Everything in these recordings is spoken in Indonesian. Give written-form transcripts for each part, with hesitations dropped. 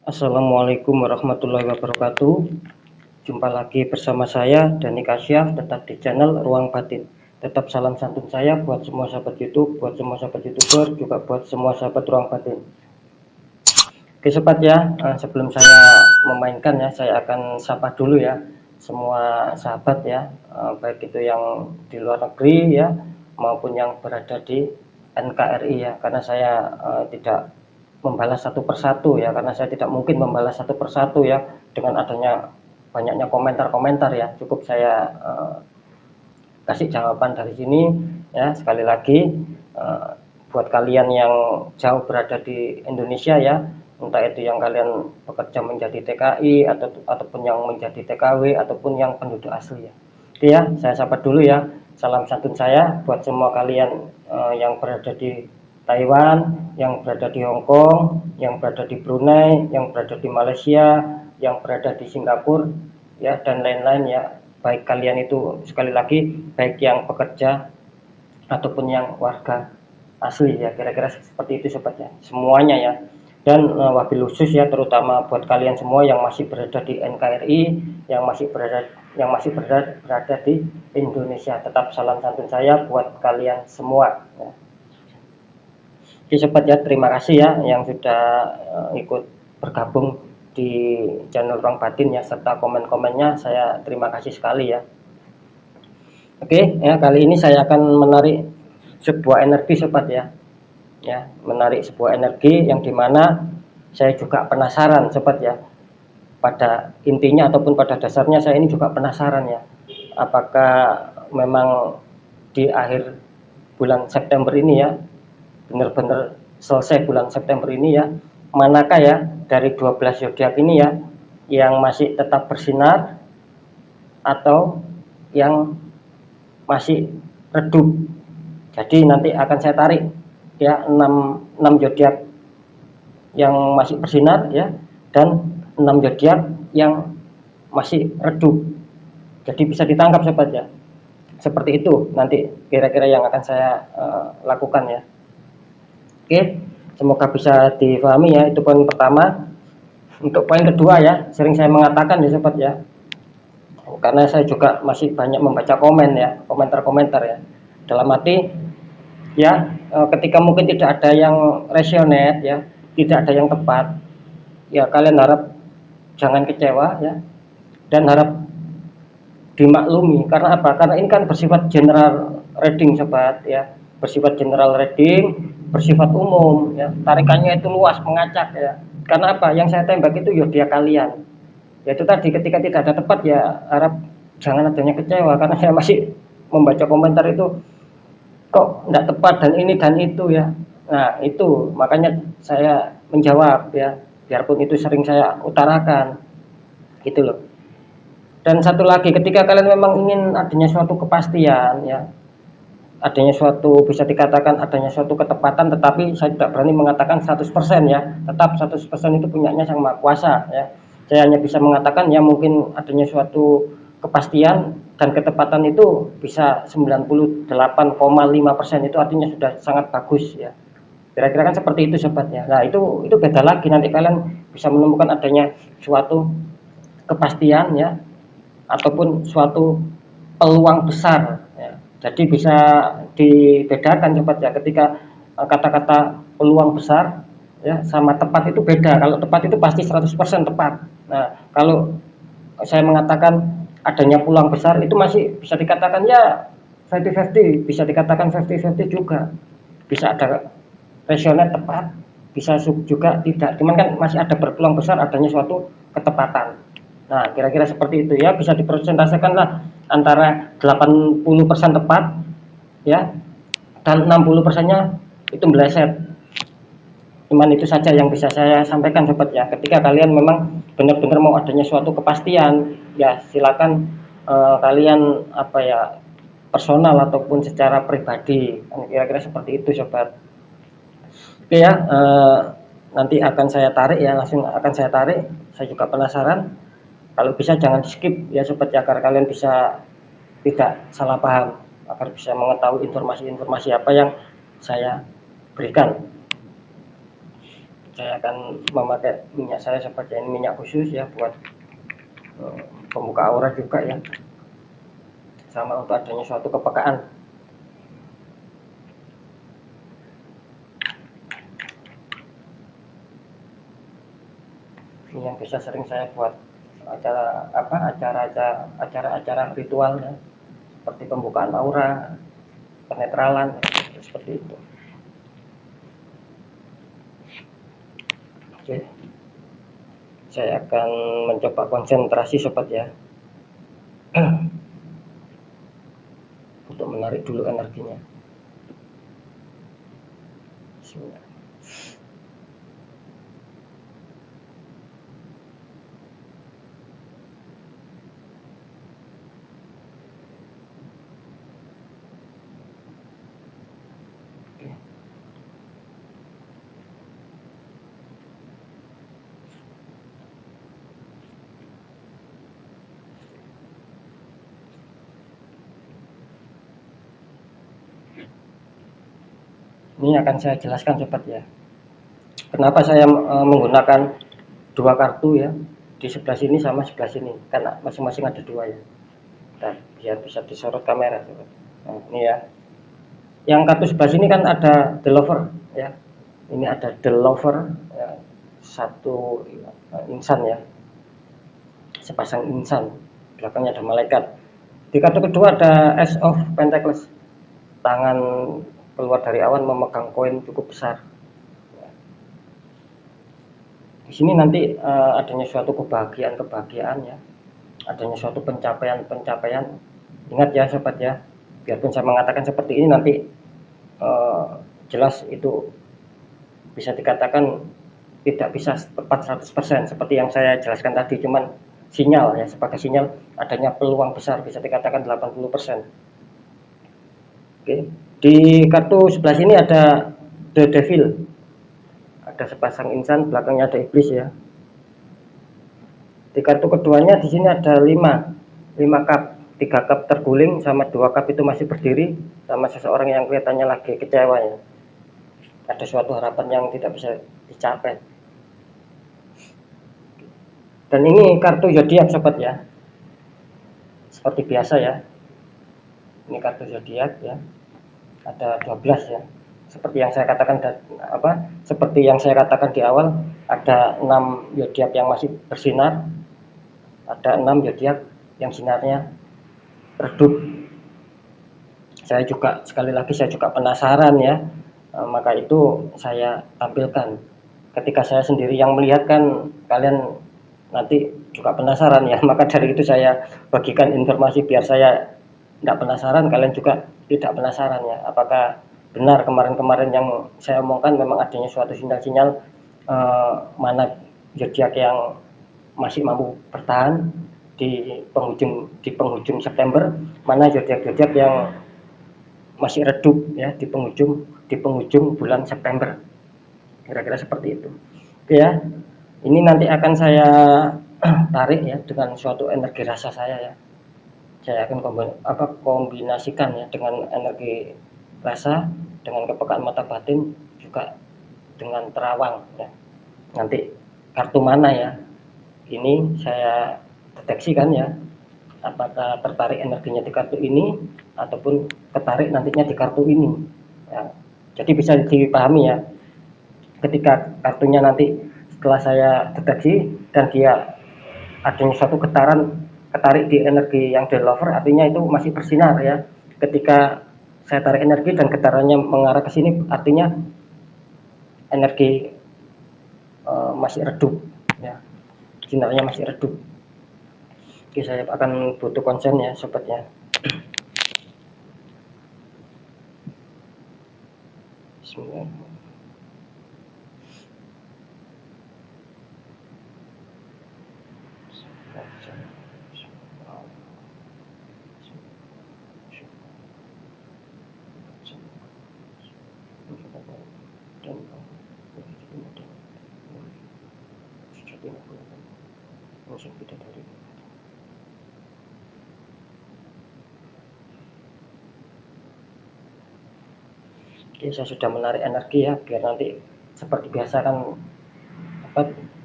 Assalamualaikum warahmatullahi wabarakatuh. Jumpa lagi bersama saya Dani Kasyaf, tetap di channel Ruang Batin. Tetap salam santun saya buat semua sahabat YouTube, buat semua sahabat YouTuber, juga buat semua sahabat Ruang Batin. Oke sobat ya, sebelum saya memainkan ya, saya akan sapa dulu ya semua sahabat ya, baik itu yang di luar negeri ya maupun yang berada di NKRI ya, karena saya tidak membalas satu persatu ya, karena saya tidak mungkin membalas satu persatu ya dengan adanya banyaknya komentar-komentar ya. Cukup saya kasih jawaban dari sini ya. Sekali lagi buat kalian yang jauh berada di Indonesia ya, entah itu yang kalian bekerja menjadi TKI ataupun yang menjadi TKW ataupun yang penduduk asli ya. Oke ya, saya sapa dulu ya. Salam santun saya buat semua kalian yang berada di Taiwan, yang berada di Hong Kong, yang berada di Brunei, yang berada di Malaysia, yang berada di Singapura ya, dan lain-lain ya. Baik kalian itu, sekali lagi, baik yang pekerja ataupun yang warga asli ya, kira-kira seperti itu sobat ya, semuanya ya. Dan wabil khusus ya, terutama buat kalian semua yang masih berada di NKRI, yang masih berada di Indonesia. Tetap salam santun saya buat kalian semua ya. Oke sobat ya, terima kasih ya yang sudah ikut bergabung di channel Ruang Batin ya, serta komen-komennya saya terima kasih sekali ya. Oke ya, kali ini saya akan menarik sebuah energi sobat ya. Ya, menarik sebuah energi yang dimana saya juga penasaran sobat ya. Pada intinya ataupun pada dasarnya saya ini juga penasaran ya. Apakah memang di akhir bulan September ini ya, benar-benar selesai bulan September ini ya, manakah ya dari 12 zodiak ini ya yang masih tetap bersinar atau yang masih redup. Jadi nanti akan saya tarik ya 6 zodiak yang masih bersinar ya, dan 6 zodiak yang masih redup. Jadi bisa ditangkap sobat ya. Seperti itu nanti kira-kira yang akan saya lakukan ya. Oke, semoga bisa difahami ya, itu poin pertama. Untuk poin kedua ya, sering saya mengatakan ya sobat ya, karena saya juga masih banyak membaca komen ya, komentar-komentar ya, dalam arti ya, ketika mungkin tidak ada yang resonate ya, tidak ada yang tepat ya, kalian harap jangan kecewa ya, dan harap dimaklumi. Karena apa? Karena ini kan bersifat general reading sobat ya, bersifat general reading, bersifat umum ya, tarikannya itu luas, mengacak ya. Karena apa? Yang saya tembak itu zodiak kalian. Yaitu tadi, ketika tidak ada tepat ya harap jangan adanya kecewa, karena saya masih membaca komentar itu kok tidak tepat dan ini dan itu ya. Nah itu makanya saya menjawab ya, biarpun itu sering saya utarakan gitu loh. Dan satu lagi, ketika kalian memang ingin adanya suatu kepastian ya, adanya suatu, bisa dikatakan adanya suatu ketepatan, tetapi saya tidak berani mengatakan 100% ya, tetap 100% itu punyanya Sang Maha Kuasa ya. Saya hanya bisa mengatakan ya mungkin adanya suatu kepastian dan ketepatan itu bisa 98,5%, itu artinya sudah sangat bagus ya. Kira-kira kan seperti itu sobat ya. Nah itu beda lagi, nanti kalian bisa menemukan adanya suatu kepastian ya, ataupun suatu peluang besar ya. Jadi bisa dibedakan sobat ya, ketika kata-kata peluang besar ya sama tepat itu beda. Kalau tepat itu pasti 100% tepat. Nah kalau saya mengatakan adanya peluang besar, itu masih bisa dikatakan ya 50-50, bisa dikatakan 50-50 juga, bisa ada resonate tepat, bisa juga tidak, cuman kan masih ada berpeluang besar adanya suatu ketepatan. Nah kira-kira seperti itu ya, bisa dipresentasikan lah antara 80% tepat ya, dan 60%-nya itu meleset. Cuman itu saja yang bisa saya sampaikan sobat ya. Ketika kalian memang benar-benar mau adanya suatu kepastian ya, silakan kalian apa ya, personal ataupun secara pribadi, kira-kira seperti itu sobat. Oke ya, nanti akan saya tarik ya, langsung akan saya tarik. Saya juga penasaran. Kalau bisa jangan di skip ya sobat ya, agar kalian bisa tidak salah paham, agar bisa mengetahui informasi-informasi apa yang saya berikan. saya akan memakai minyak saya seperti ini, minyak khusus ya buat pembuka aura juga ya, sama untuk adanya suatu kepekaan. Ini yang bisa sering saya buat acara-acara ritual ya, seperti pembukaan aura, penetralan seperti itu. Oke, saya akan mencoba konsentrasi sobat ya, untuk menarik dulu energinya. Bismillah. Ini akan saya jelaskan sobat ya, kenapa saya menggunakan dua kartu ya, di sebelah sini sama sebelah sini, karena masing-masing ada dua ya. Nah, biar bisa disorot kamera sobat. Nah, ini ya, yang kartu sebelah sini kan ada The Lover ya, ini ada The Lover ya, satu insan ya, sepasang insan, belakangnya ada malaikat. Di kartu kedua ada Ace of Pentacles, tangan keluar dari awan memegang koin cukup besar. Di sini nanti adanya suatu kebahagiaan ya, adanya suatu pencapaian. Ingat ya sobat ya, biarpun saya mengatakan seperti ini nanti jelas itu bisa dikatakan tidak bisa tepat 100% seperti yang saya jelaskan tadi, cuman sinyal ya, sebagai sinyal adanya peluang besar, bisa dikatakan 80%. Oke, di kartu sebelah sini ada The Devil, ada sepasang insan, belakangnya ada iblis ya. Di kartu keduanya di sini ada 5 cup, 3 cup terguling sama 2 cup itu masih berdiri, sama seseorang yang kelihatannya lagi kecewa ya, ada suatu harapan yang tidak bisa dicapai. Dan ini kartu zodiak sobat ya, seperti biasa ya, ini kartu zodiak ya, ada 12 ya, seperti yang saya katakan seperti yang saya katakan di awal, ada 6 zodiak yang masih bersinar, ada 6 zodiak yang sinarnya redup. Saya juga sekali lagi saya juga penasaran ya, maka itu saya tampilkan. Ketika saya sendiri yang melihat kan kalian nanti juga penasaran ya, maka dari itu saya bagikan informasi biar saya tidak penasaran, kalian juga tidak penasaran ya, apakah benar kemarin-kemarin yang saya omongkan memang adanya suatu sinyal-sinyal mana zodiak yang masih mampu bertahan di penghujung September, mana zodiak-zodiak yang masih redup ya di penghujung bulan September, kira-kira seperti itu. Oke ya, ini nanti akan saya tarik ya dengan suatu energi rasa saya ya, saya akan kombinasikan ya dengan energi rasa, dengan kepekaan mata batin, juga dengan terawang ya. Nanti kartu mana ya, ini saya deteksikan ya, apakah tertarik energinya di kartu ini ataupun ketarik nantinya di kartu ini ya. Jadi bisa dipahami ya, ketika kartunya nanti setelah saya deteksi dan dia adanya suatu ketarik di energi yang The Lover, artinya itu masih bersinar ya. Ketika saya tarik energi dan getarannya mengarah ke sini, artinya energi masih redup ya, sinarnya masih redup. Oke, saya akan butuh konsen ya sobat ya. Bismillah. Oke, saya sudah menarik energi ya, biar nanti seperti biasa kan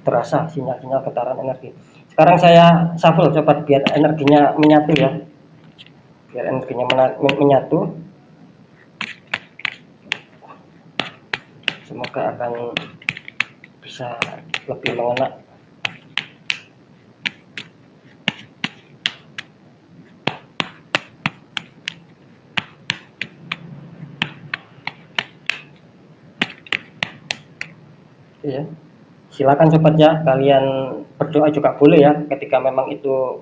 terasa sinyal-sinyal getaran energi. Sekarang saya shuffle coba biar energinya menyatu ya, biar energinya menyatu. Semoga akan bisa lebih mengena. Ya, silakan sobat ya, kalian berdoa juga boleh ya, ketika memang itu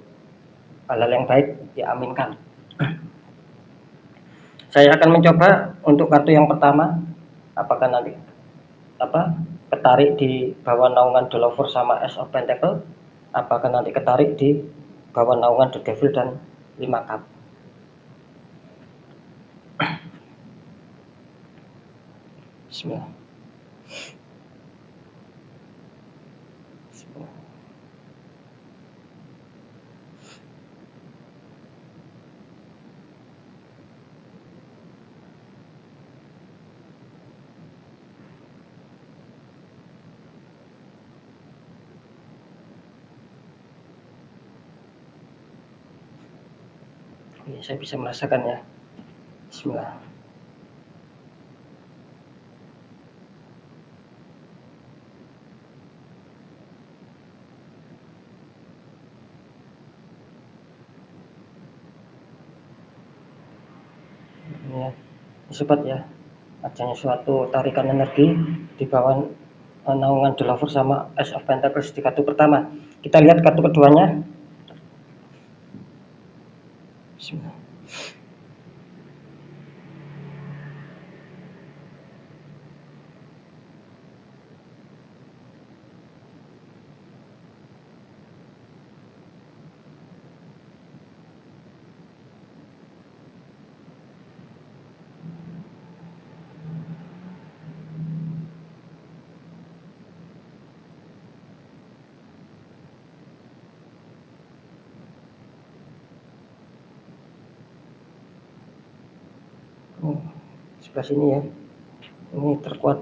hal-hal yang baik diaminkan. Saya akan mencoba untuk kartu yang pertama, apakah nanti ketarik di bawah naungan The Lover sama Ace of Pentacle, apakah nanti ketarik di bawah naungan The Devil dan 5 cup. Bismillah. Bismillah. Ya, saya bisa merasakan ya. Bismillah. Ya, sobat ya, adanya suatu tarikan energi di bawah naungan The Lover sama Ace of Pentacles di kartu pertama. Kita lihat kartu keduanya. Bismillah. Sebelah sini ya, ini terkuat.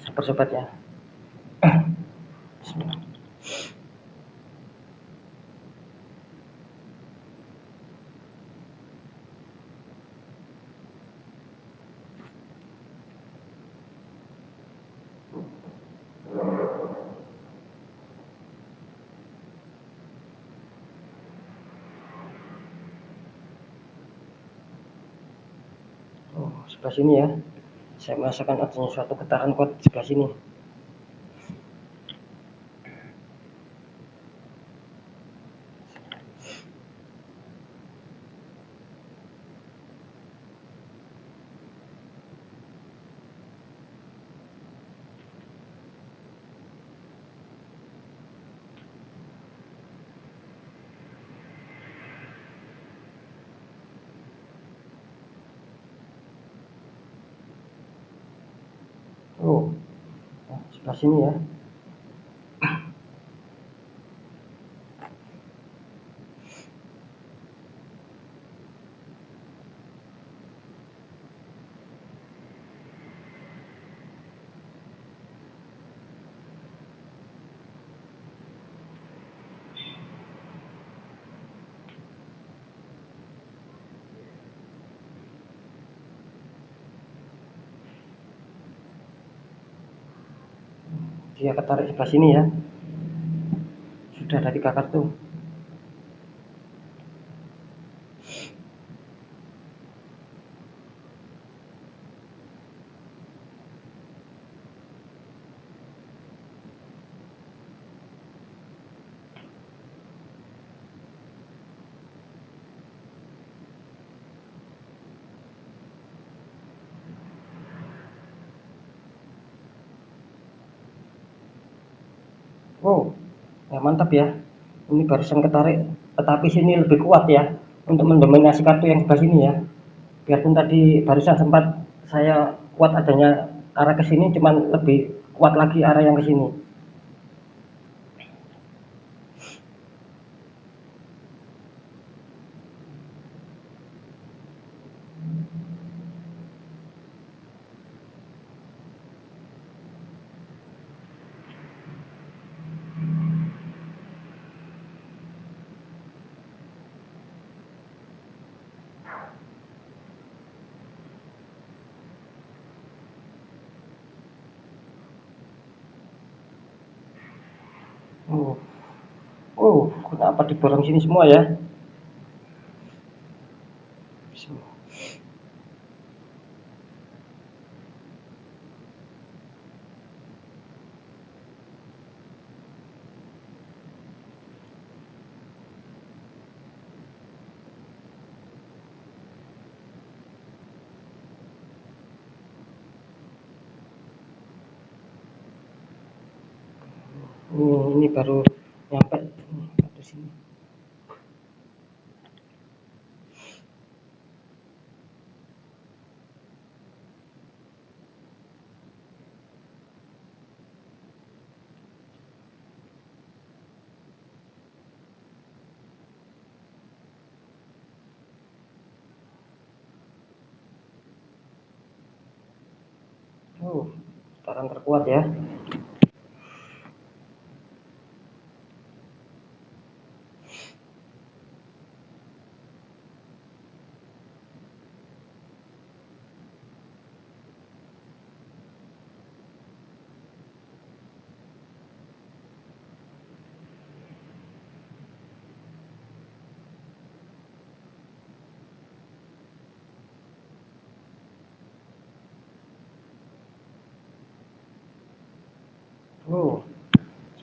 Sabar sobat ya. Bismillah. Sebelah sini ya, saya merasakan adanya suatu getaran kuat di sebelah sini. Sebelah sini ya. Dia ketarik sebelah sini ya. Sudah ada 3 kartu. Ya mantap ya. Ini barusan ketarik, tetapi sini lebih kuat ya untuk mendominasi kartu yang sebelah sini ya. Biarpun tadi barusan sempat saya kuat adanya arah ke sini, cuman lebih kuat lagi arah yang ke sini. Kenapa diborong sini semua ya? Ini baru nyampe ke sini. Putaran terkuat ya.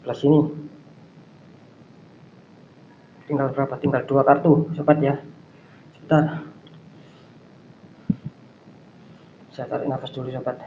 Sebelah sini tinggal berapa? Tinggal 2 kartu sobat ya. Sebentar, saya tarik nafas dulu sobat.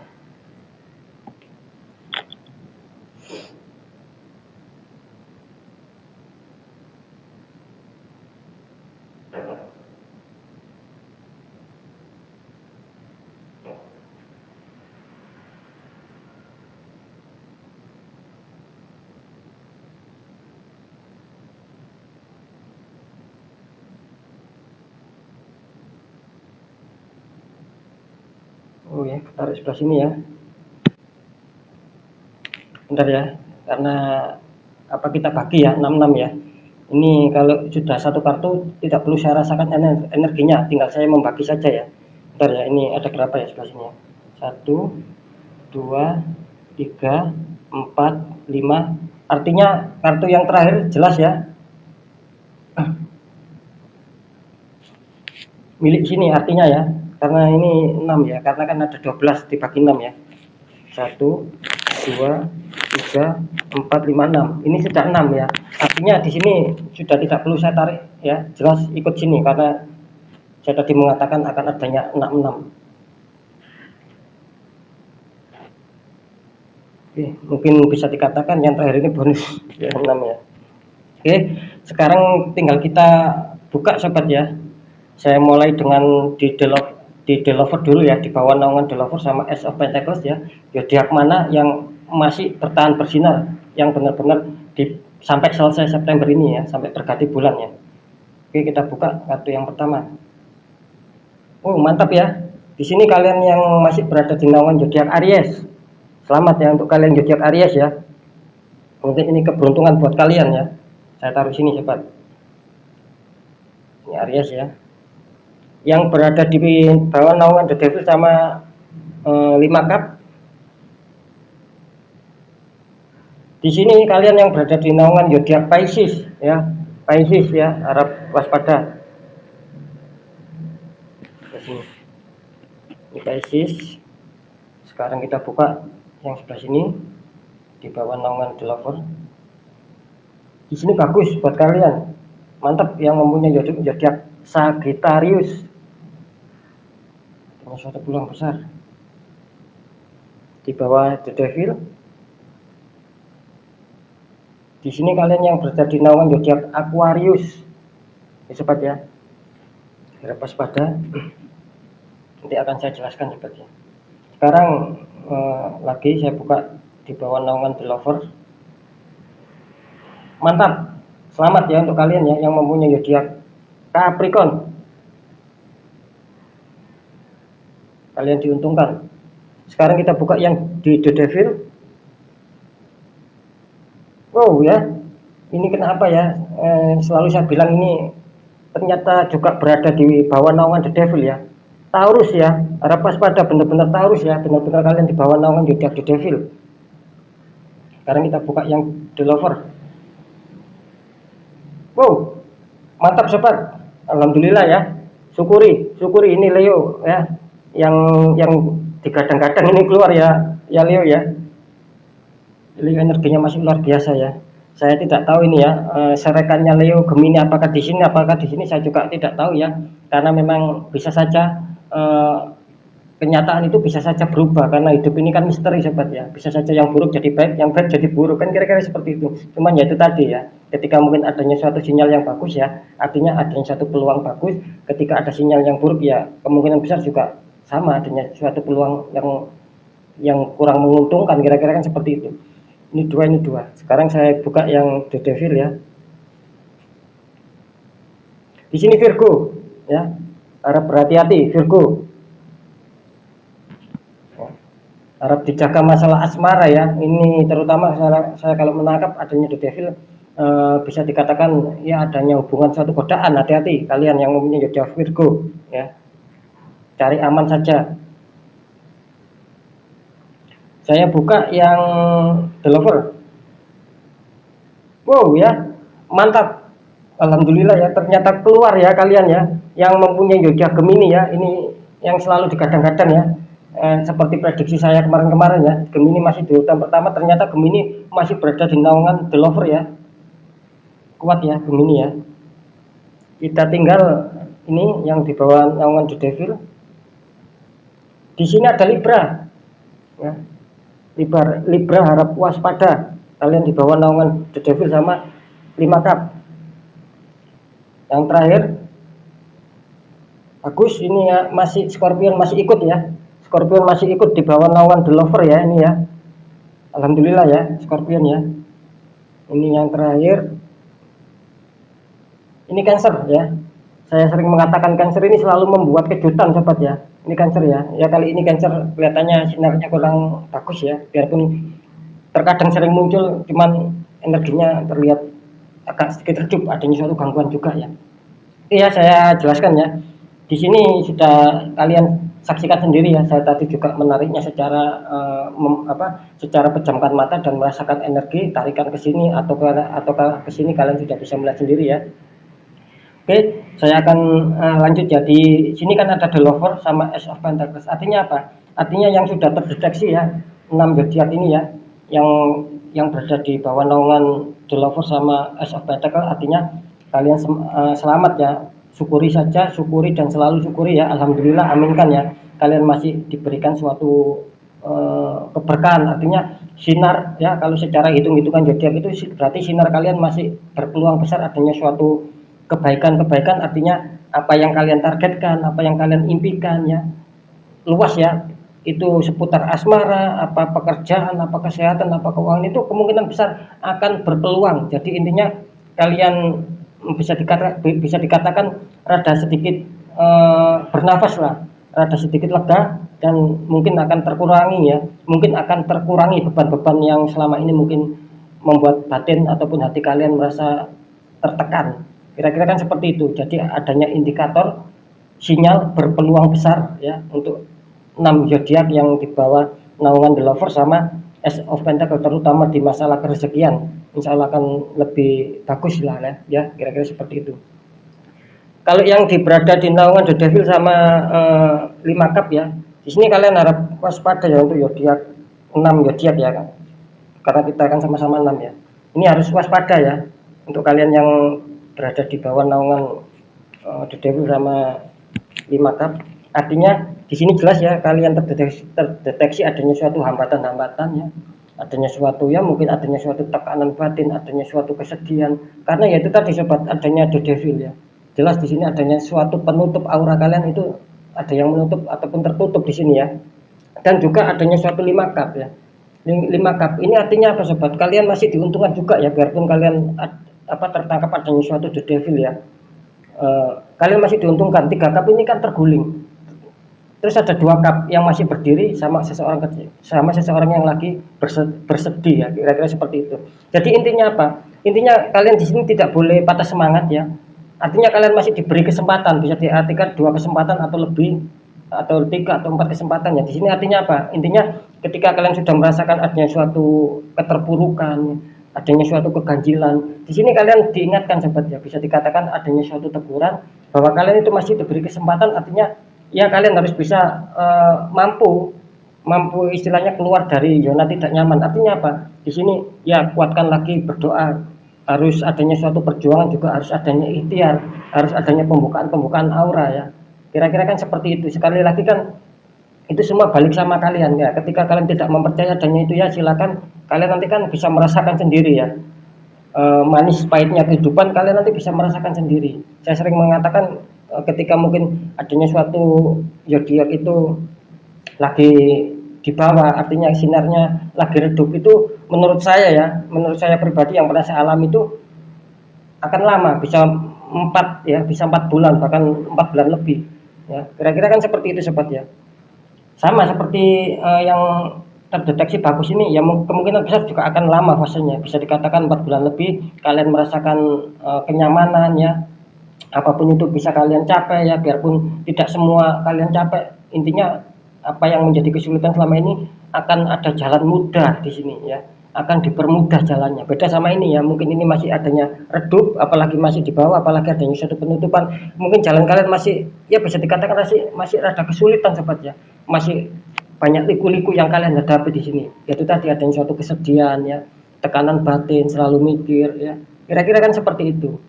Ya, tarik sebelah sini ya. Bentar ya, karena apa kita bagi ya 66 ya. Ini kalau sudah satu kartu tidak perlu saya rasakan energinya, tinggal saya membagi saja ya. Bentar ya, ini ada berapa ya sebelah sini ya? 1 2 3 4 5. Artinya kartu yang terakhir jelas ya. Milik sini artinya ya. Karena ini 6 ya, karena kan ada 12 dibagi 6 ya. 1 2 3 4 5 6. Ini sudah 6 ya. Artinya di sini sudah tidak perlu saya tarik ya, jelas ikut sini karena saya tadi mengatakan akan adanya 66. Oke, mungkin bisa dikatakan yang terakhir ini bonus ya, 6 ya. Oke, sekarang tinggal kita buka sobat ya. Saya mulai dengan di developer dulu ya, di bawah naungan developer sama Ace of Pentacles ya. Zodiak mana yang masih bertahan bersinar, yang benar-benar sampai selesai September ini ya, sampai berganti bulan ya. Oke, kita buka kartu yang pertama. Mantap ya. Di sini kalian yang masih berada di naungan zodiak Aries, selamat ya untuk kalian zodiak Aries ya. Mungkin ini keberuntungan buat kalian ya. Saya taruh sini sobat. Ini Aries ya. Yang berada di bawah naungan The Devil sama 5 cup. Di sini kalian yang berada di naungan zodiak Pisces ya. Pisces ya, harap waspada. Ini Pisces. Sekarang kita buka yang sebelah sini di bawah naungan The Lover. Di sini bagus buat kalian. Mantap yang mempunyai zodiak Sagittarius. Dengan suatu peluang besar. Di bawah The Devil. Di sini kalian yang berada di naungan zodiak Aquarius. Ya sobat ya. Harap waspada. Nanti akan saya jelaskan sobat ya. Sekarang lagi saya buka di bawah naungan The Lover. Mantap, selamat ya untuk kalian ya yang mempunyai zodiak Capricorn. Kalian diuntungkan. Sekarang kita buka yang di The Devil. Ya, ini kenapa ya? Selalu saya bilang ini ternyata juga berada di bawah naungan The Devil ya. Taurus ya, harap waspada, benar-benar Taurus ya, benar-benar kalian di bawah naungan zodiak The Devil. Sekarang kita buka yang The Lover. Wow, mantap sobat. Alhamdulillah ya. Syukuri ini Leo ya. Yang digadang-gadang ini keluar ya, ya Leo ya. Leo energinya masih luar biasa ya. Saya tidak tahu ini ya, serekannya Leo Gemini apakah di sini saya juga tidak tahu ya. Karena memang bisa saja kenyataan itu bisa saja berubah karena hidup ini kan misteri sobat ya, bisa saja yang buruk jadi baik, yang baik jadi buruk, kan kira-kira seperti itu. Cuman ya itu tadi ya, ketika mungkin adanya suatu sinyal yang bagus ya, artinya adanya suatu peluang bagus. Ketika ada sinyal yang buruk ya kemungkinan besar juga sama, adanya suatu peluang yang kurang menguntungkan, kira-kira kan seperti itu. Ini dua. Sekarang saya buka yang The Devil ya. Di sini Virgo ya, harap berhati-hati Virgo. Harap dijaga masalah asmara ya. Ini terutama saya kalau menangkap adanya The Devil, bisa dikatakan ya adanya hubungan suatu godaan. Hati-hati kalian yang mempunyai zodiak Virgo ya. Cari aman saja. Saya buka yang The Lover. Wow ya, mantap. Alhamdulillah ya, ternyata keluar ya kalian ya yang mempunyai zodiak Gemini ya. Ini yang selalu digadang-gadang ya. Seperti prediksi saya kemarin-kemarin ya, Gemini masih di urutan pertama, ternyata Gemini masih berada di naungan The Lover ya. Kuat ya Gemini ya. Kita tinggal ini yang di bawah naungan The Devil. Di sini ada Libra ya. Libra harap waspada. Kalian di bawah naungan The Devil sama 5 cup. Yang terakhir bagus ini ya, masih Scorpion masih ikut ya. Scorpion masih ikut di bawah naungan The Lover ya ini ya. Alhamdulillah ya Scorpion ya. Ini yang terakhir. Ini Cancer ya. Saya sering mengatakan Cancer ini selalu membuat kejutan sobat ya. Ini Cancer ya. Ya kali ini Cancer kelihatannya sinarnya kurang bagus ya. Biarpun terkadang sering muncul, cuman energinya terlihat agak sedikit redup, adanya suatu gangguan juga ya. Iya, saya jelaskan ya. Di sini sudah kalian saksikan sendiri ya. Saya tadi juga menariknya secara secara pejamkan mata dan merasakan energi tarikan ke sini atau ke sini, kalian sudah bisa melihat sendiri ya. Oke, saya akan lanjut ya. Di sini kan ada The Lover sama Ace of Pentacles. Artinya apa? Artinya yang sudah terdeteksi ya, 6 zodiak ini ya, yang berada di bawah naungan The Lover sama Ace of Pentacles, artinya kalian selamat ya. Syukuri saja, syukuri dan selalu syukuri ya. Alhamdulillah, aminkan ya. Kalian masih diberikan suatu keberkahan, artinya sinar ya. Kalau secara hitung-hitungan zodiak itu berarti sinar kalian masih berpeluang besar adanya suatu kebaikan, artinya apa yang kalian targetkan, apa yang kalian impikan ya, luas ya. Itu seputar asmara, apa pekerjaan, apa kesehatan, apa keuangan, itu kemungkinan besar akan berpeluang. Jadi intinya kalian bisa dikatakan rada sedikit bernafas lah, rada sedikit lega, dan mungkin akan terkurangi ya, mungkin akan terkurangi beban-beban yang selama ini mungkin membuat batin ataupun hati kalian merasa tertekan. Kira-kira kan seperti itu. Jadi adanya indikator sinyal berpeluang besar ya untuk 6 zodiak yang dibawa naungan The Lover sama Ace of Pentacles, terutama di masalah kerezekian. Insya Allah akan lebih bagus lah ya, kira-kira seperti itu. Kalau yang berada di naungan The Devil sama 5 cup ya, di sini kalian harap waspada ya untuk zodiak 6 zodiak ya kan, karena kita akan sama-sama 6 ya. Ini harus waspada ya untuk kalian yang berada di bawah naungan The Devil sama 5 cup. Artinya di sini jelas ya, kalian terdeteksi adanya suatu hambatan-hambatan ya, adanya suatu ya, mungkin adanya suatu tekanan batin, adanya suatu kesedihan, karena ya itu tadi sobat, adanya The Devil ya. Jelas di sini adanya suatu penutup aura kalian, itu ada yang menutup ataupun tertutup di sini ya. Dan juga adanya suatu 5 cup ya. 5 cup ini artinya apa sobat? Kalian masih diuntungkan juga ya, biarpun kalian tertangkap adanya suatu The Devil ya. Kalian masih diuntungkan. 3 cup ini kan terguling. Terus ada 2 cup yang masih berdiri sama seseorang yang lagi bersedih ya, kira-kira seperti itu. Jadi intinya apa? Intinya kalian di sini tidak boleh patah semangat ya. Artinya kalian masih diberi kesempatan, bisa diartikan 2 kesempatan atau lebih, atau 3 atau 4 kesempatan ya. Di sini artinya apa? Intinya ketika kalian sudah merasakan adanya suatu keterpurukan, adanya suatu keganjilan. Di sini kalian diingatkan sobat ya, bisa dikatakan adanya suatu teguran bahwa kalian itu masih diberi kesempatan, artinya ya kalian harus bisa mampu istilahnya keluar dari zona tidak nyaman. Artinya apa? Di sini ya kuatkan lagi berdoa, harus adanya suatu perjuangan, juga harus adanya ikhtiar, harus adanya pembukaan aura ya. Kira-kira kan seperti itu. Sekali lagi kan itu semua balik sama kalian ya. Ketika kalian tidak mempercayai adanya itu ya silakan, kalian nanti kan bisa merasakan sendiri ya. Manis pahitnya kehidupan kalian nanti bisa merasakan sendiri. Saya sering mengatakan ketika mungkin adanya suatu zodiak itu lagi di bawah, artinya sinarnya lagi redup, itu menurut saya pribadi yang pernah saya alami itu akan lama, bisa 4 bulan, bahkan 4 bulan lebih ya. Kira-kira kan seperti itu sobat ya. Sama seperti yang terdeteksi bagus ini ya, kemungkinan besar juga akan lama fasenya, bisa dikatakan 4 bulan lebih kalian merasakan kenyamanan ya. Apapun itu bisa kalian capai ya, biarpun tidak semua kalian capai, intinya apa yang menjadi kesulitan selama ini akan ada jalan mudah di sini ya, akan dipermudah jalannya. Beda sama ini ya, mungkin ini masih adanya redup, apalagi masih di bawah, apalagi adanya suatu penutupan, mungkin jalan kalian masih ya bisa dikatakan masih rada kesulitan sobat ya, masih banyak liku-liku yang kalian hadapi di sini. Yaitu tadi adanya suatu kesedihan ya, tekanan batin, selalu mikir ya. Kira-kira kan seperti itu.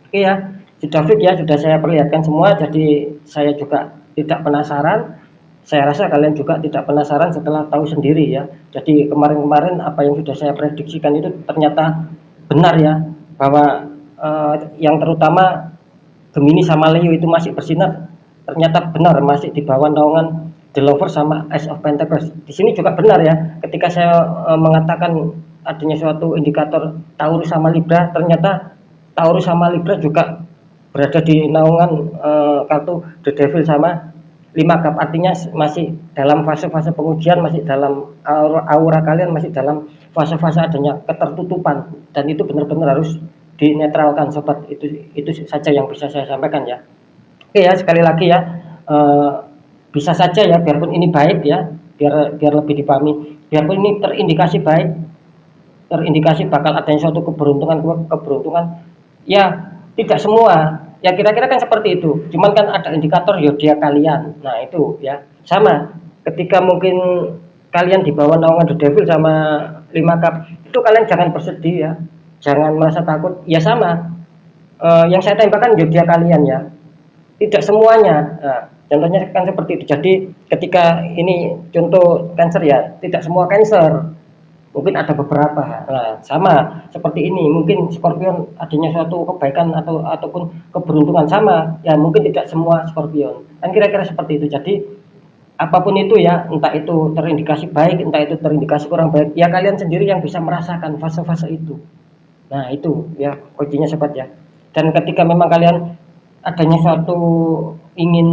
Oke ya, sudah fix ya, sudah saya perlihatkan semua, jadi saya juga tidak penasaran. Saya rasa kalian juga tidak penasaran setelah tahu sendiri ya. Jadi kemarin-kemarin apa yang sudah saya prediksikan itu ternyata benar ya, bahwa yang terutama Gemini sama Leo itu masih bersinar, ternyata benar masih di bawah naungan The Lover sama Ace of Pentacles. Di sini juga benar ya, ketika saya mengatakan adanya suatu indikator Taurus sama Libra, ternyata Taurus sama Libra juga berada di naungan kartu The Devil sama 5 cup, artinya masih dalam fase-fase pengujian, masih dalam aura kalian masih dalam fase-fase adanya ketertutupan, dan itu benar-benar harus dinetralkan sobat. Itu saja yang bisa saya sampaikan ya. Oke ya, sekali lagi ya, bisa saja ya, biarpun ini baik ya, biar lebih dipahami, biarpun ini terindikasi baik, terindikasi bakal adanya suatu keberuntungan ya, tidak semua ya, kira-kira kan seperti itu. Cuman kan ada indikator zodiak kalian. Nah itu ya, sama ketika mungkin kalian di bawah naungan The Devil sama 5 cup, itu kalian jangan bersedih ya, jangan merasa takut ya. Sama yang saya tempelkan zodiak kalian ya, tidak semuanya. Nah, contohnya kan seperti itu. Jadi ketika ini contoh Cancer ya, tidak semua Cancer, mungkin ada beberapa. Nah, sama seperti ini, mungkin Scorpion adanya suatu kebaikan ataupun keberuntungan, sama ya, mungkin tidak semua Scorpion, kan kira-kira seperti itu. Jadi apapun itu ya, entah itu terindikasi baik, entah itu terindikasi kurang baik, ya kalian sendiri yang bisa merasakan fase-fase itu. Nah itu ya kuncinya sobat ya. Dan ketika memang kalian ingin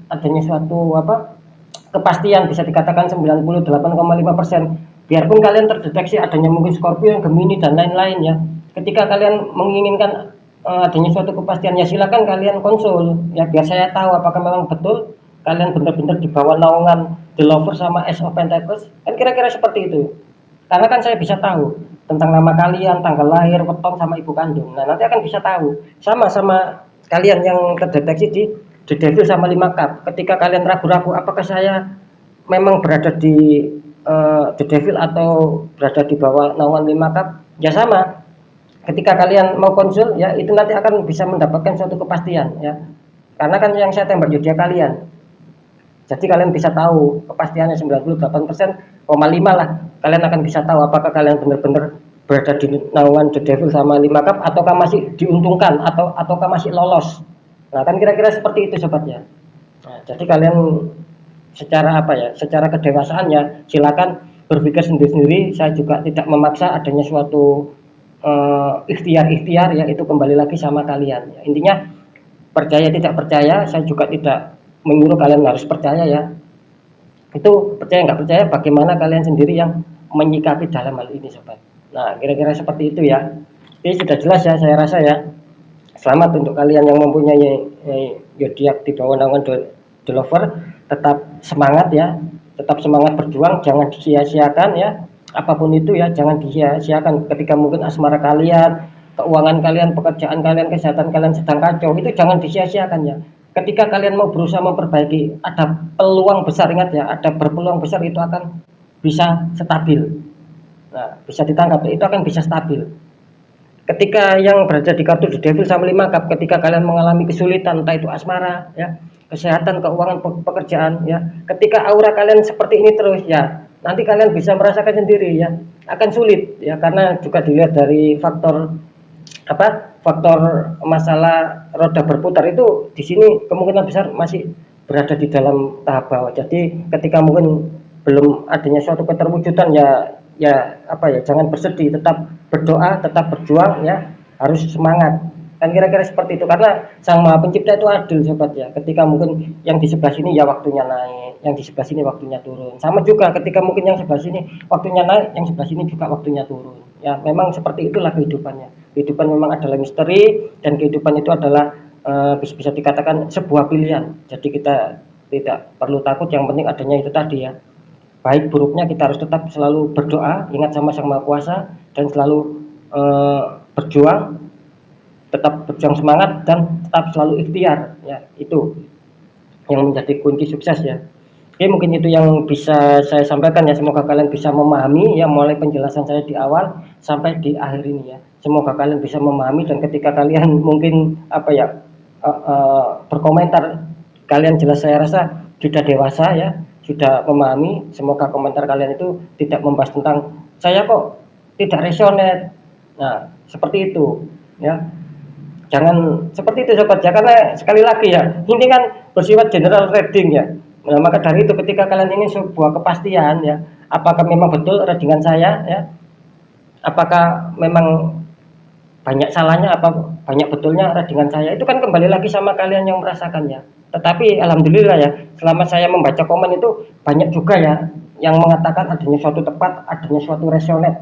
adanya suatu kepastian, bisa dikatakan 98,5%, biarpun kalian terdeteksi adanya mungkin Scorpio, Gemini dan lain-lain ya, ketika kalian menginginkan adanya suatu kepastian ya, silakan kalian konsul ya, biar saya tahu apakah memang betul kalian benar-benar di bawah naungan The Lover sama Ace of Pentacles, kan kira-kira seperti itu. Karena kan saya bisa tahu tentang nama kalian, tanggal lahir, weton sama ibu kandung. Nah nanti akan bisa tahu sama kalian yang terdeteksi di The Devil sama 5 cup. Ketika kalian ragu-ragu apakah saya memang berada di The Devil atau berada di bawah naungan 5 cup, ya sama, ketika kalian mau konsul ya, itu nanti akan bisa mendapatkan suatu kepastian ya, karena kan yang saya tembak zodiak kalian, jadi kalian bisa tahu kepastiannya 98,5 lah. Kalian akan bisa tahu apakah kalian benar-benar berada di naungan The Devil sama 5 cup, ataukah masih diuntungkan, ataukah masih lolos. Nah kan kira-kira seperti itu sobatnya. Nah, jadi kalian secara kedewasaannya silakan berpikir sendiri-sendiri. Saya juga tidak memaksa adanya suatu ikhtiar ya, itu kembali lagi sama kalian ya. Intinya percaya tidak percaya, saya juga tidak menyuruh kalian harus percaya ya. Itu percaya nggak percaya, bagaimana kalian sendiri yang menyikapi dalam hal ini sobat. Nah kira-kira seperti itu ya. Ini sudah jelas ya, saya rasa ya. Selamat untuk kalian yang mempunyai zodiak di bawah naungan The Lover. Tetap semangat ya, tetap semangat berjuang, jangan sia-siakan ya. apapun itu ya, jangan disia-siakan. Ketika mungkin asmara kalian, keuangan kalian, pekerjaan kalian, kesehatan kalian sedang kacau, itu jangan disia-siakan ya. Ketika kalian mau berusaha memperbaiki, ada peluang besar, ingat ya, ada berpeluang besar itu akan bisa stabil. Nah, bisa ditangkap, itu akan bisa stabil. Ketika yang berada di kartu The Devil sama 5 cup, ketika kalian mengalami kesulitan, entah itu asmara ya, kesehatan, keuangan, pekerjaan ya, ketika aura kalian seperti ini terus ya, nanti kalian bisa merasakan sendiri ya, akan sulit ya, karena juga dilihat dari faktor faktor masalah roda berputar itu di sini kemungkinan besar masih berada di dalam tahap bawah. Jadi ketika mungkin belum adanya suatu keterwujudan jangan bersedih, tetap berdoa, tetap berjuang ya, harus semangat. Kan kira-kira seperti itu, karena Sang Maha Pencipta itu adil sobat ya. Ketika mungkin yang di sebelah sini ya waktunya naik, yang di sebelah sini waktunya turun. Sama juga ketika mungkin yang sebelah sini waktunya naik, yang sebelah sini juga waktunya turun. Ya, memang seperti itulah kehidupannya. Kehidupan memang adalah misteri, dan kehidupan itu adalah bisa dikatakan sebuah pilihan. Jadi kita tidak perlu takut, yang penting adanya itu tadi ya. Baik buruknya kita harus tetap selalu berdoa, ingat sama Sang Maha Kuasa, dan selalu berjuang, tetap berjuang semangat, dan tetap selalu ikhtiar ya, itu yang menjadi kunci sukses ya. Oke, mungkin itu yang bisa saya sampaikan ya, semoga kalian bisa memahami ya, mulai penjelasan saya di awal sampai di akhir ini ya, semoga kalian bisa memahami, dan ketika kalian mungkin berkomentar, kalian jelas saya rasa sudah dewasa ya, sudah memahami. Semoga komentar kalian itu tidak membahas tentang saya kok tidak resonate, nah seperti itu ya. Jangan seperti itu sobat ya, karena sekali lagi ya, ini kan bersifat general reading ya. Nah, maka dari itu ketika kalian ingin sebuah kepastian ya, apakah memang betul readingan saya ya, apakah memang banyak salahnya, apa banyak betulnya readingan saya, itu kan kembali lagi sama kalian yang merasakannya. Tetapi alhamdulillah ya, selama saya membaca komen itu banyak juga ya yang mengatakan adanya suatu tepat, adanya suatu resonate.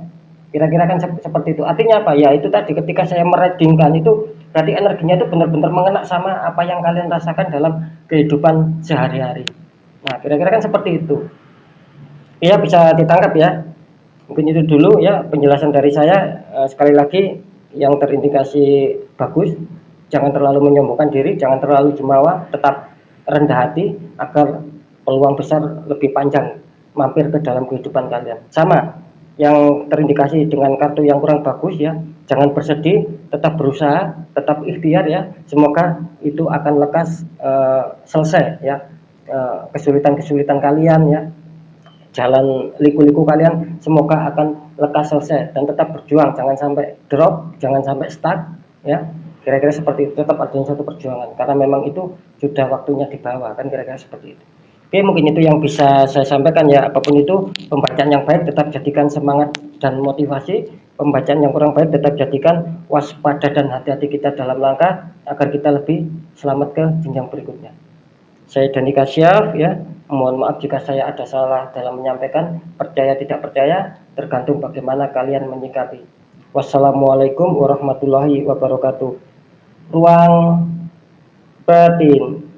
Kira-kira kan seperti itu. Artinya apa ya, itu tadi ketika saya mereadingkan itu berarti energinya itu benar-benar mengena sama apa yang kalian rasakan dalam kehidupan sehari-hari. Nah, kira-kira kan seperti itu. Ya, bisa ditangkap ya. Mungkin itu dulu ya penjelasan dari saya. Sekali lagi, yang terindikasi bagus, jangan terlalu menyombongkan diri, jangan terlalu jumawa, tetap rendah hati agar peluang besar lebih panjang mampir ke dalam kehidupan kalian. Sama yang terindikasi dengan kartu yang kurang bagus ya, jangan bersedih, tetap berusaha, tetap ikhtiar ya, semoga itu akan lekas selesai ya, kesulitan-kesulitan kalian ya, jalan liku-liku kalian semoga akan lekas selesai, dan tetap berjuang, jangan sampai drop, jangan sampai stuck ya. Kira-kira seperti itu, tetap adanya satu perjuangan, karena memang itu sudah waktunya dibawa, kan kira-kira seperti itu. Oke, mungkin itu yang bisa saya sampaikan ya. Apapun itu, pembacaan yang baik tetap jadikan semangat dan motivasi, pembacaan yang kurang baik tetap jadikan waspada dan hati-hati kita dalam langkah agar kita lebih selamat ke jenjang berikutnya. Saya Dani Kasyaf ya, mohon maaf jika saya ada salah dalam menyampaikan. Percaya tidak percaya tergantung bagaimana kalian menyikapi. Wassalamualaikum warahmatullahi wabarakatuh. Ruang batin.